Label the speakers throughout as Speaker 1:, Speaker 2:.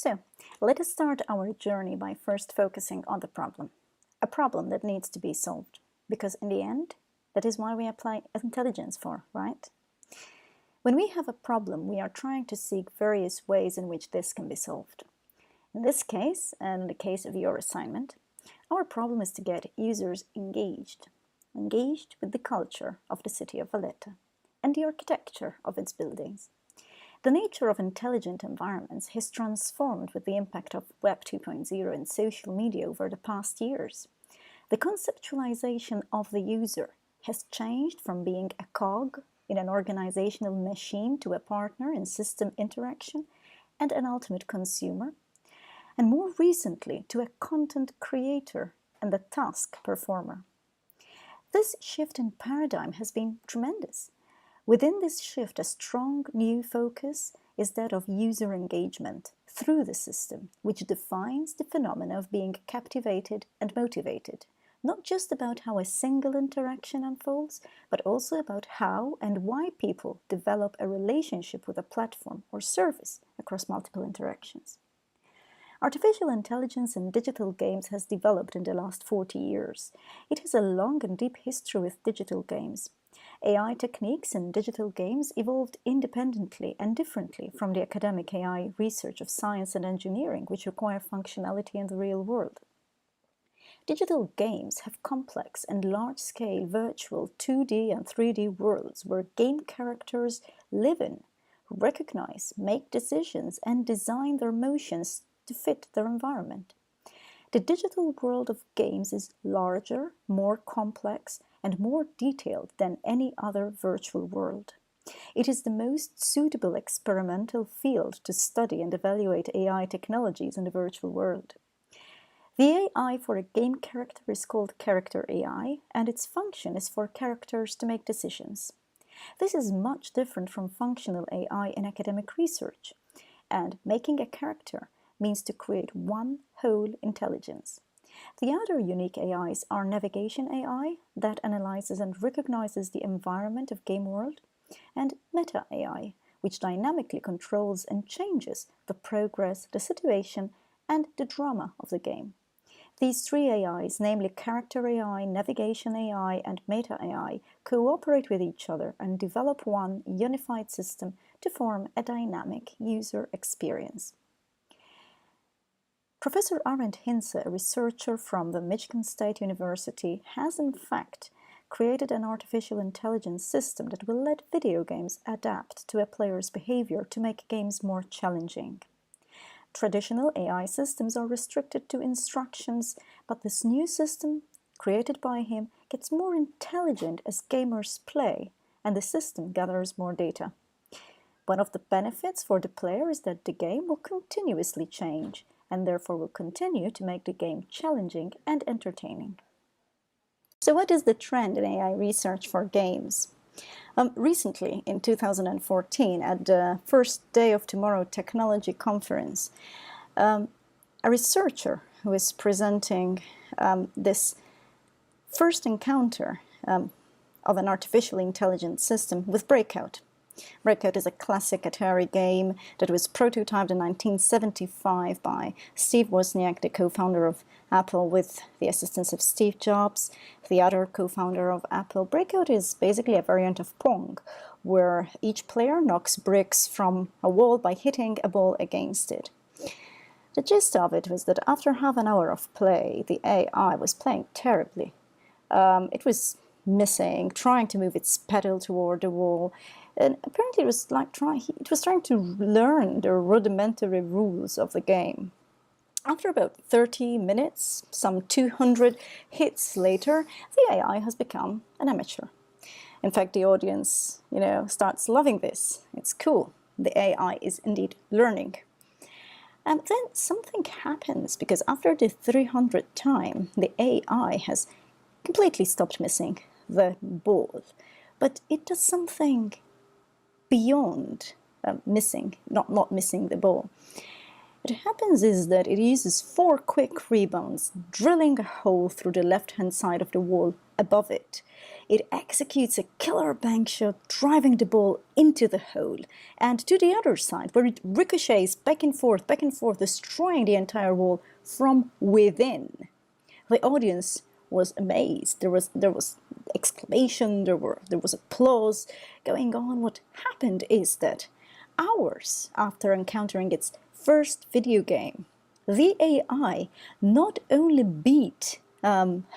Speaker 1: So, let us start our journey by first focusing on the problem. A problem that needs to be solved, because in the end, that is why we apply intelligence for, right? When we have a problem, we are trying to seek various ways in which this can be solved. In this case, and in the case of your assignment, our problem is to get users engaged with the culture of the city of Valletta and the architecture of its buildings. The nature of intelligent environments has transformed with the impact of Web 2.0 and social media over the past years. The conceptualization of the user has changed from being a cog in an organizational machine to a partner in system interaction and an ultimate consumer, and more recently to a content creator and a task performer. This shift in paradigm has been tremendous. Within this shift, a strong new focus is that of user engagement through the system, which defines the phenomena of being captivated and motivated, not just about how a single interaction unfolds, but also about how and why people develop a relationship with a platform or service across multiple interactions. Artificial intelligence in digital games has developed in the last 40 years. It has a long and deep history with digital games. AI techniques in digital games evolved independently and differently from the academic AI research of science and engineering, which require functionality in the real world. Digital games have complex and large-scale virtual 2D and 3D worlds where game characters live in, recognize, make decisions, and design their motions to fit their environment. The digital world of games is larger, more complex, and more detailed than any other virtual world. It is the most suitable experimental field to study and evaluate AI technologies in the virtual world. The AI for a game character is called character AI, and its function is for characters to make decisions. This is much different from functional AI in academic research, and making a character means to create one whole intelligence. The other unique AIs are navigation AI, that analyzes and recognizes the environment of game world, and meta AI, which dynamically controls and changes the progress, the situation, and the drama of the game. These three AIs, namely character AI, navigation AI, and meta AI, cooperate with each other and develop one unified system to form a dynamic user experience. Professor Arend Hintze, a researcher from the Michigan State University, has in fact created an artificial intelligence system that will let video games adapt to a player's behavior to make games more challenging. Traditional AI systems are restricted to instructions, but this new system, created by him, gets more intelligent as gamers play, and the system gathers more data. One of the benefits for the player is that the game will continuously change, and therefore will continue to make the game challenging and entertaining. So what is the trend in AI research for games? Recently, in 2014, at the first day of Tomorrow Technology Conference, a researcher who is presenting this first encounter of an artificial intelligence system with Breakout. Breakout is a classic Atari game that was prototyped in 1975 by Steve Wozniak, the co-founder of Apple, with the assistance of Steve Jobs, the other co-founder of Apple. Breakout is basically a variant of Pong, where each player knocks bricks from a wall by hitting a ball against it. The gist of it was that after half an hour of play, the AI was playing terribly. It was missing, trying to move its pedal toward the wall. And apparently it was trying to learn the rudimentary rules of the game. After about 30 minutes, some 200 hits later, the AI has become an amateur. In fact, the audience, starts loving this. It's cool. The AI is indeed learning. And then something happens, because after the 300th time, the AI has completely stopped missing the ball. But it does something beyond not missing the ball. What happens is that it uses 4 quick rebounds, drilling a hole through the left-hand side of the wall above it. It executes a killer bank shot, driving the ball into the hole and to the other side, where it ricochets back and forth, destroying the entire wall from within. The audience was amazed. There was exclamation, there was applause going on. What happened is that hours after encountering its first video game, the AI not only beat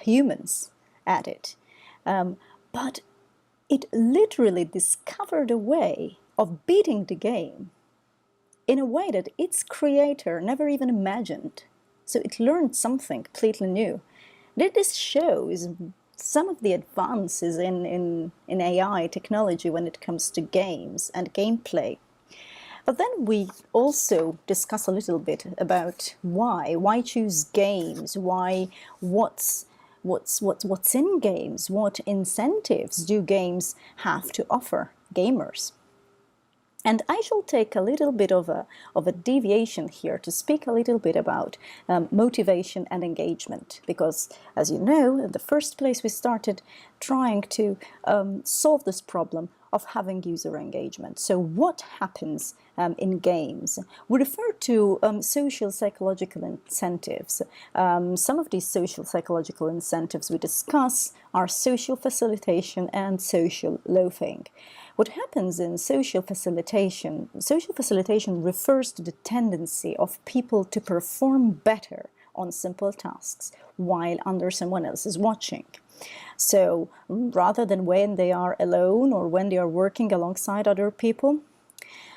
Speaker 1: humans at it, but it literally discovered a way of beating the game in a way that its creator never even imagined. So it learned something completely new. This shows some of the advances in AI technology when it comes to games and gameplay. But then we also discuss a little bit about why choose games, what's in games, what incentives do games have to offer gamers. And I shall take a little bit of a deviation here to speak a little bit about motivation and engagement, because, as you know, in the first place we started trying to solve this problem of having user engagement. So what happens in games? We refer to social psychological incentives. Some of these social psychological incentives we discuss are social facilitation and social loafing. What happens in social facilitation refers to the tendency of people to perform better on simple tasks while under someone else is watching. So rather than when they are alone or when they are working alongside other people,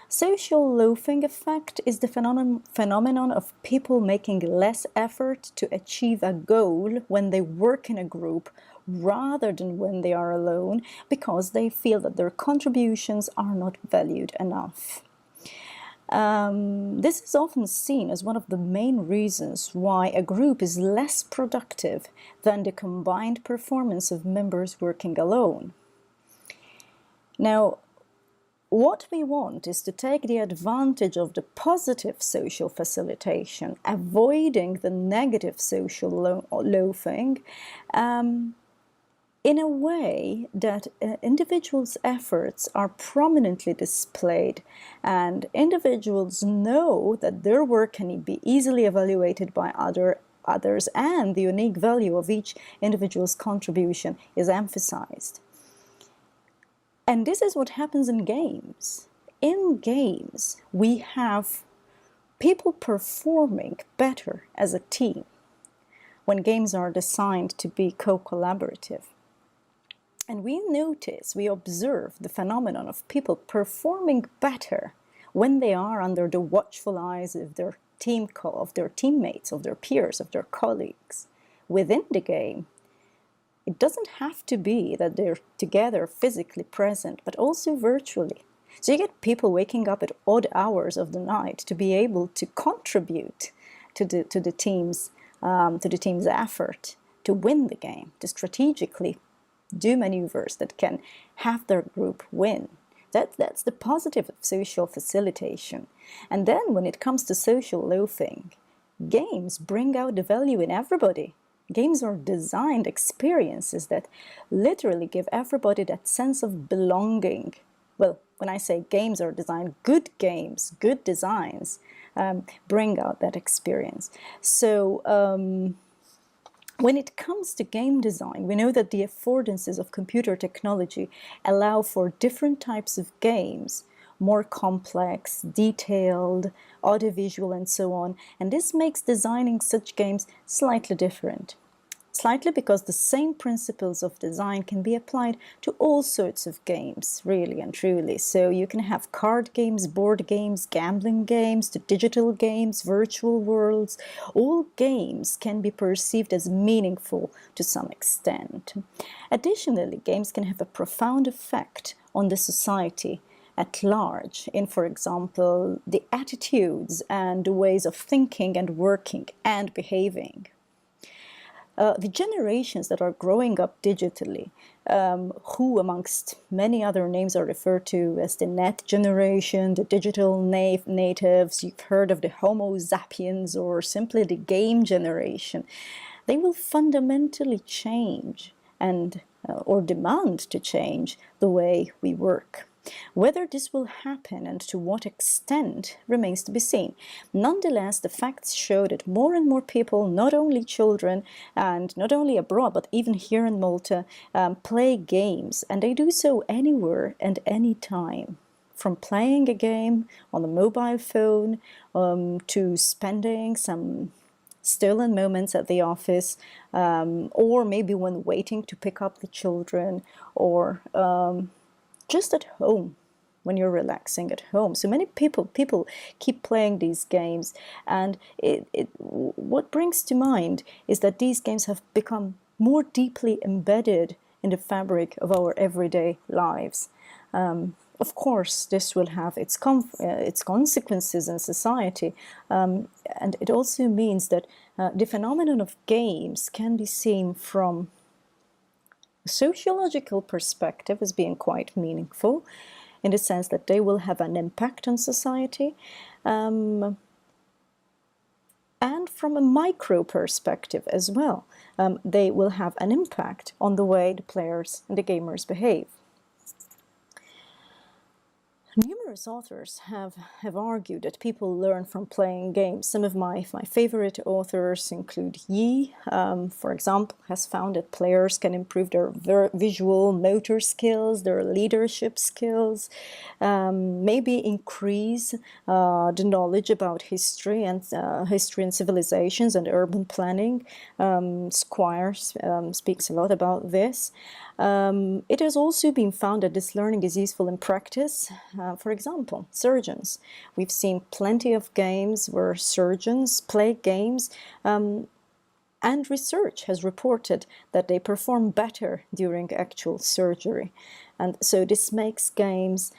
Speaker 1: social loafing effect is the phenomenon of people making less effort to achieve a goal when they work in a group rather than when they are alone, because they feel that their contributions are not valued enough. This is often seen as one of the main reasons why a group is less productive than the combined performance of members working alone. Now, what we want is to take the advantage of the positive social facilitation, avoiding the negative social loafing, in a way that individuals' efforts are prominently displayed and individuals know that their work can be easily evaluated by others and the unique value of each individual's contribution is emphasized. And this is what happens in games. In games, we have people performing better as a team when games are designed to be co-collaborative. And we observe the phenomenon of people performing better when they are under the watchful eyes of their teammates, of their peers, of their colleagues within the game. It doesn't have to be that they're together physically present, but also virtually. So you get people waking up at odd hours of the night to be able to contribute to the team's effort to win the game, to strategically do maneuvers that can have their group win. That's the positive of social facilitation. And then when it comes to social loafing, games bring out the value in everybody. Games are designed experiences that literally give everybody that sense of belonging. Well, when I say games are designed, good games, good designs bring out that experience. So when it comes to game design, we know that the affordances of computer technology allow for different types of games, more complex, detailed, audiovisual, and so on. And this makes designing such games slightly different. Slightly because the same principles of design can be applied to all sorts of games, really and truly. So you can have card games, board games, gambling games, to digital games, virtual worlds. All games can be perceived as meaningful to some extent. Additionally, games can have a profound effect on the society at large in, for example, the attitudes and the ways of thinking and working and behaving. The generations that are growing up digitally, who amongst many other names are referred to as the net generation, the digital natives, you've heard of the Homo sapiens or simply the game generation, they will fundamentally change and or demand to change the way we work. Whether this will happen and to what extent remains to be seen. Nonetheless, the facts show that more and more people, not only children and not only abroad, but even here in Malta, play games, and they do so anywhere and any time. From playing a game on a mobile phone to spending some stolen moments at the office, or maybe when waiting to pick up the children, or just at home when you're relaxing at home. So many people keep playing these games, and what brings to mind is that these games have become more deeply embedded in the fabric of our everyday lives. Of course, this will have its consequences in society, and it also means that the phenomenon of games can be seen from a sociological perspective as being quite meaningful, in the sense that they will have an impact on society, and from a micro perspective as well. They will have an impact on the way the players and the gamers behave. Numerous authors have argued that people learn from playing games. Some of my favorite authors include Yi, for example, has found that players can improve their visual motor skills, their leadership skills, maybe increase the knowledge about history and civilizations and urban planning. Squire speaks a lot about this. It has also been found that this learning is useful in practice. For example, surgeons. We've seen plenty of games where surgeons play games, and research has reported that they perform better during actual surgery. And so this makes games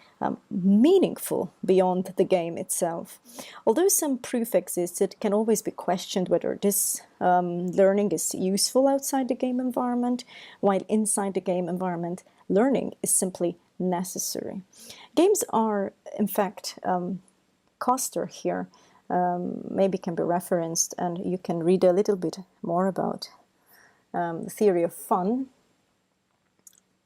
Speaker 1: meaningful beyond the game itself. Although some proof exists, it can always be questioned whether this learning is useful outside the game environment, while inside the game environment, learning is simply necessary. Games are, in fact, Coster here maybe can be referenced, and you can read a little bit more about the theory of fun.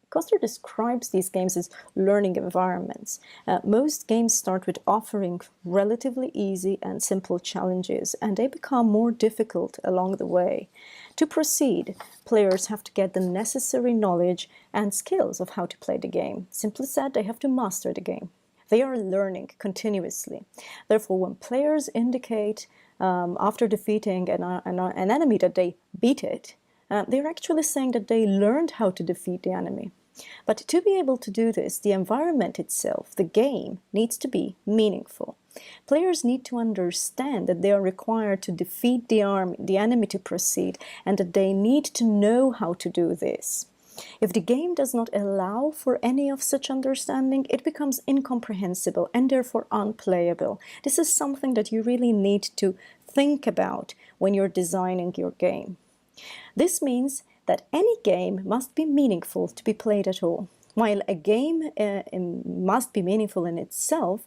Speaker 1: Coster describes these games as learning environments. Most games start with offering relatively easy and simple challenges, and they become more difficult along the way. To proceed, players have to get the necessary knowledge and skills of how to play the game. Simply said, they have to master the game. They are learning continuously. Therefore, when players indicate after defeating an enemy that they beat it, they're actually saying that they learned how to defeat the enemy. But to be able to do this, the environment itself, the game, needs to be meaningful. Players need to understand that they are required to defeat the enemy to proceed, and that they need to know how to do this. If the game does not allow for any of such understanding, it becomes incomprehensible and therefore unplayable. This is something that you really need to think about when you're designing your game. This means that any game must be meaningful to be played at all. While a game must be meaningful in itself,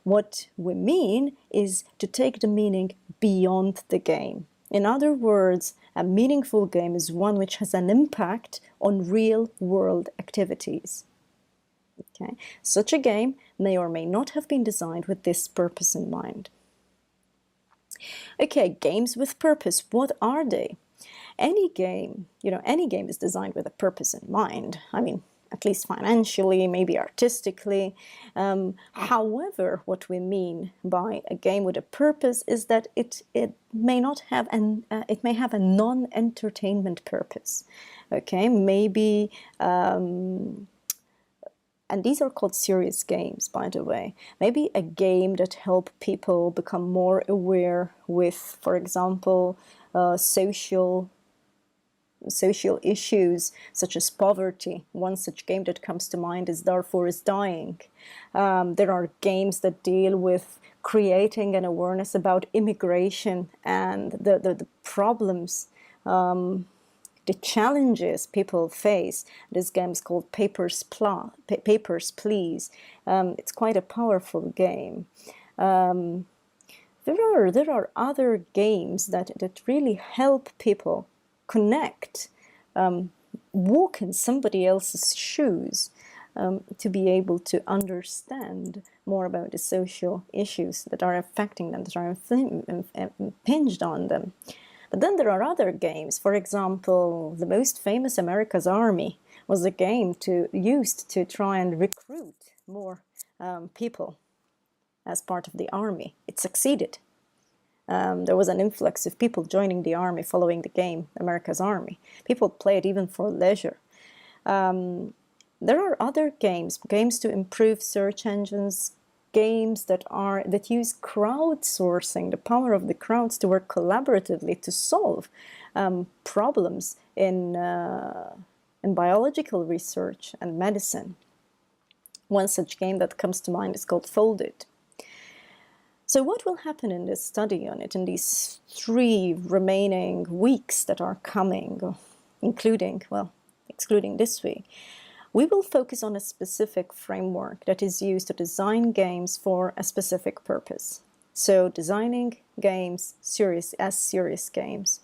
Speaker 1: what we mean is to take the meaning beyond the game. In other words, a meaningful game is one which has an impact on real-world activities. Okay? Such a game may or may not have been designed with this purpose in mind. Okay, games with purpose, what are they? Any game is designed with a purpose in mind. I mean, at least financially, maybe artistically. However, what we mean by a game with a purpose is that it may have a non-entertainment purpose. Okay, maybe, and these are called serious games, by the way. Maybe a game that help people become more aware with, for example, social issues such as poverty. One such game that comes to mind is Darfur is Dying. There are games that deal with creating an awareness about immigration and the problems, the challenges people face. This game is called Papers, Please. It's quite a powerful game. There are other games that really help people connect walk in somebody else's shoes, to be able to understand more about the social issues that are affecting them, that are impinged on them. But then there are other games. For example, the most famous America's Army was a game used to try and recruit more people as part of the army. It succeeded. There was an influx of people joining the army following the game America's Army. People play it even for leisure. There are other games to improve search engines, games that use crowdsourcing, the power of the crowds to work collaboratively to solve problems in biological research and medicine. One such game that comes to mind is called Folded. So what will happen in this study unit in these 3 remaining weeks that are coming, excluding this week? We will focus on a specific framework that is used to design games for a specific purpose. So designing games as serious games.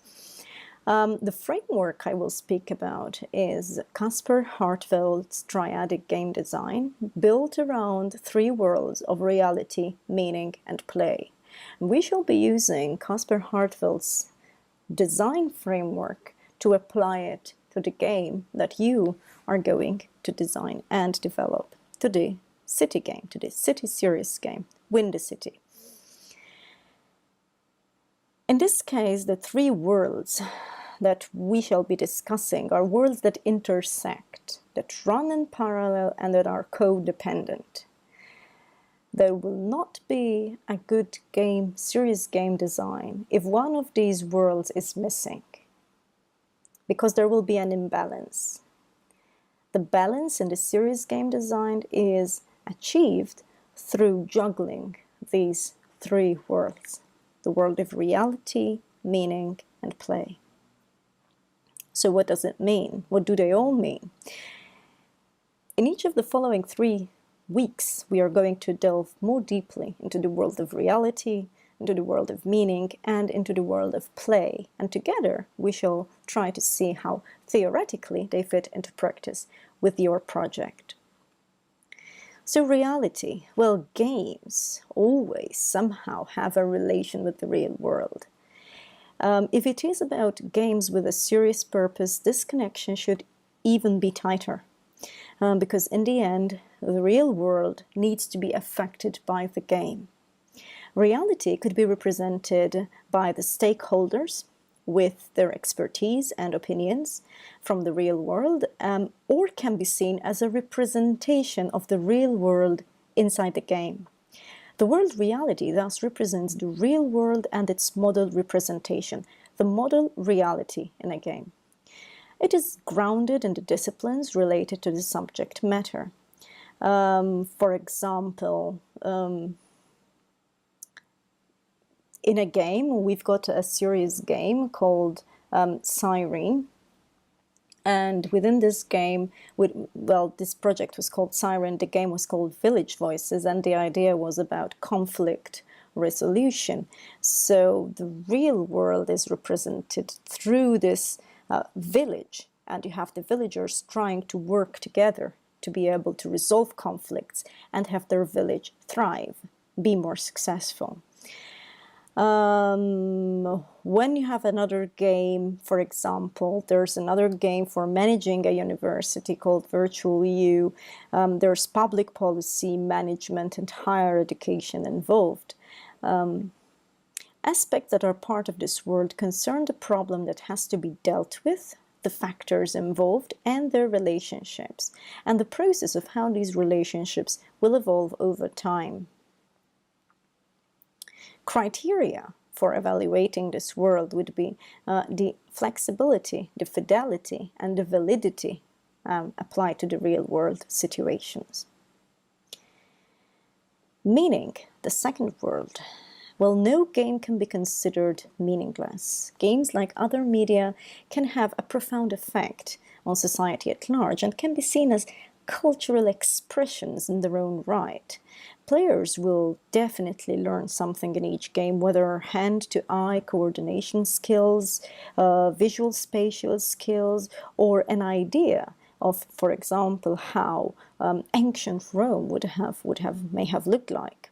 Speaker 1: The framework I will speak about is Caspar Hartveld's triadic game design, built around 3 worlds of reality, meaning, and play. We shall be using Caspar Hartveld's design framework to apply it to the game that you are going to design and develop, to the city game, to the city serious game, Win the City. In this case, the 3 worlds that we shall be discussing are worlds that intersect, that run in parallel, and that are codependent. There will not be a good serious game design if one of these worlds is missing, because there will be an imbalance. The balance in the serious game design is achieved through juggling these 3 worlds, the world of reality, meaning, and play. So what does it mean? What do they all mean? In each of the following 3 weeks, we are going to delve more deeply into the world of reality, into the world of meaning, and into the world of play. And together, we shall try to see how theoretically they fit into practice with your project. So reality, well, games always somehow have a relation with the real world. If it is about games with a serious purpose, this connection should even be tighter, because in the end, the real world needs to be affected by the game. Reality could be represented by the stakeholders with their expertise and opinions from the real world, or can be seen as a representation of the real world inside the game. The word reality thus represents the real world and its model representation, the model reality in a game. It is grounded in the disciplines related to the subject matter. For example, in a game, we've got a serious game called Siren. And within this game, this project was called Siren, the game was called Village Voices, and the idea was about conflict resolution. So the real world is represented through this village, and you have the villagers trying to work together to be able to resolve conflicts and have their village thrive, be more successful. When you have another game, for example, there's another game for managing a university called Virtual U. There's public policy, management, and higher education involved. Aspects that are part of this world concern the problem that has to be dealt with, the factors involved, and their relationships, and the process of how these relationships will evolve over time. Criteria for evaluating this world would be the flexibility, the fidelity, and the validity applied to the real world situations. Meaning, the second world. Well, no game can be considered meaningless. Games, like other media, can have a profound effect on society at large and can be seen as cultural expressions in their own right. Players will definitely learn something in each game, whether hand-to-eye coordination skills, visual spatial skills, or an idea of, for example, how ancient Rome may have looked like.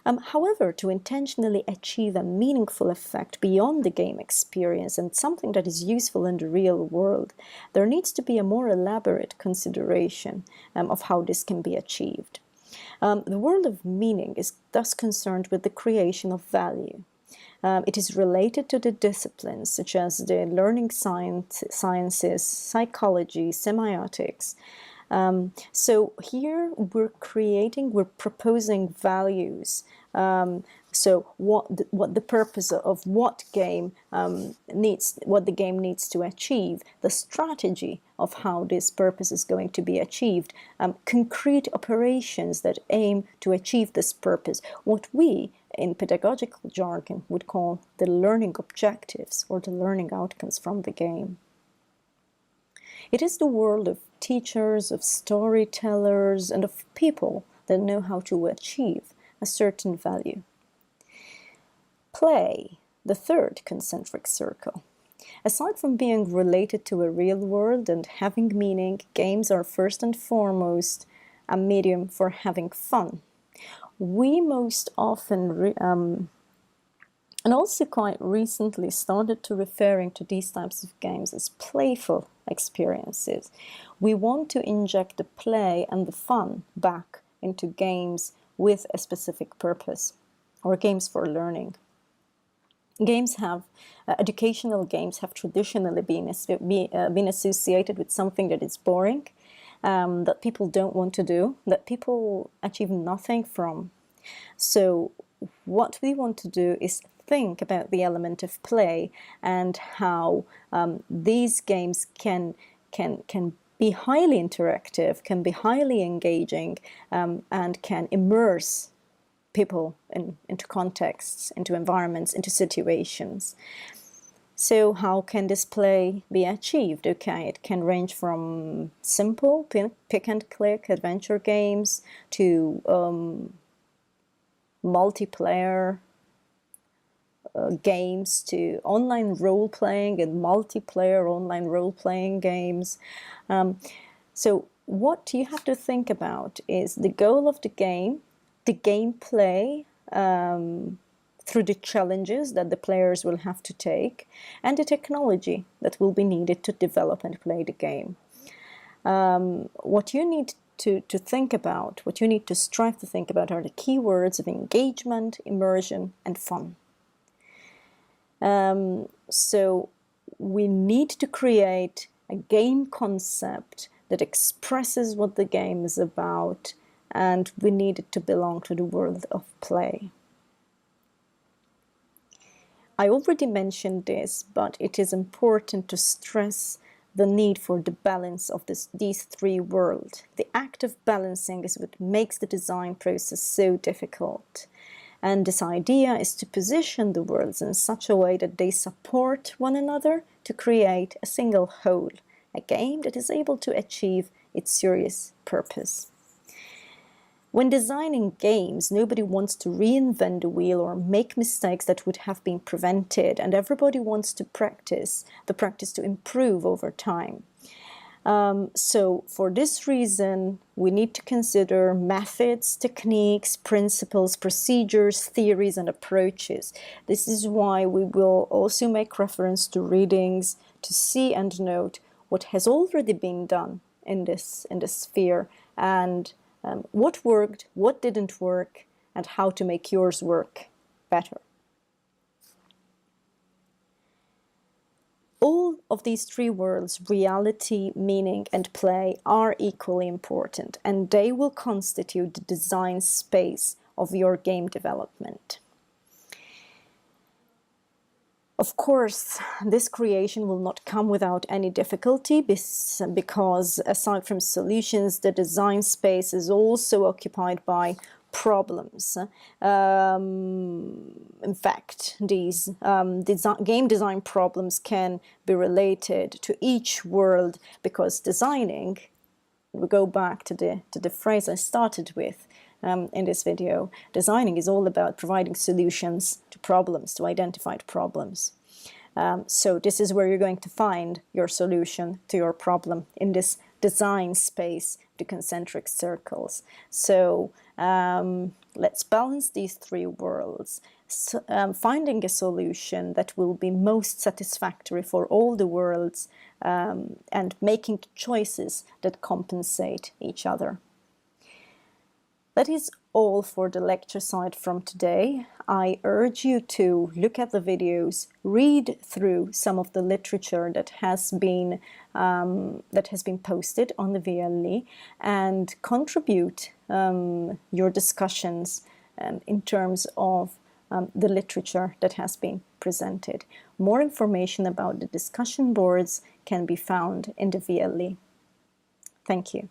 Speaker 1: However, to intentionally achieve a meaningful effect beyond the game experience and something that is useful in the real world, there needs to be a more elaborate consideration of how this can be achieved. The world of meaning is thus concerned with the creation of value. It is related to the disciplines such as the learning sciences, psychology, semiotics. So here we're proposing values. So what the purpose of what the game needs to achieve, the strategy of how this purpose is going to be achieved, concrete operations that aim to achieve this purpose, what we in pedagogical jargon would call the learning objectives or the learning outcomes from the game. It is the world of teachers, of storytellers, and of people that know how to achieve a certain value. Play, the third concentric circle. Aside from being related to a real world and having meaning, games are first and foremost a medium for having fun. We most often and also quite recently started to referring to these types of games as playful experiences. We want to inject the play and the fun back into games with a specific purpose, or games for learning. Educational games have traditionally been associated with something that is boring, that people don't want to do, that people achieve nothing from. So what we want to do is think about the element of play and how these games can be highly interactive, can be highly engaging, and can immerse people into contexts, into environments, into situations. So how can this play be achieved? Okay, it can range from simple pick and click adventure games to multiplayer games, to online role-playing and multiplayer online role-playing games. So what you have to think about is the goal of the game, the gameplay through the challenges that the players will have to take, and the technology that will be needed to develop and play the game. What you need to think about, what you need to strive to think about, are the keywords of engagement, immersion, and fun. So we need to create a game concept that expresses what the game is about, and we need it to belong to the world of play. I already mentioned this, but it is important to stress the need for the balance of these three worlds. The act of balancing is what makes the design process so difficult. And this idea is to position the worlds in such a way that they support one another to create a single whole, a game that is able to achieve its serious purpose. When designing games, nobody wants to reinvent the wheel or make mistakes that would have been prevented, and everybody wants to practice to improve over time. So for this reason, we need to consider methods, techniques, principles, procedures, theories, and approaches. This is why we will also make reference to readings to see and note what has already been done in this sphere, and what worked, what didn't work, and how to make yours work better. All of these three worlds, reality, meaning, and play, are equally important, and they will constitute the design space of your game development. Of course, this creation will not come without any difficulty, because aside from solutions, the design space is also occupied by problems. In fact, these game design problems can be related to each world, because designing we go back to the phrase I started with in this video. Designing is all about providing solutions to problems, to identified problems. So this is where you're going to find your solution to your problem, in this design space, the concentric circles. So let's balance these three worlds, so, finding a solution that will be most satisfactory for all the worlds, and making choices that compensate each other. That is all for the lecture side from today. I urge you to look at the videos, read through some of the literature that has been posted on the VLE, and contribute your discussions in terms of the literature that has been presented. More information about the discussion boards can be found in the VLE. Thank you.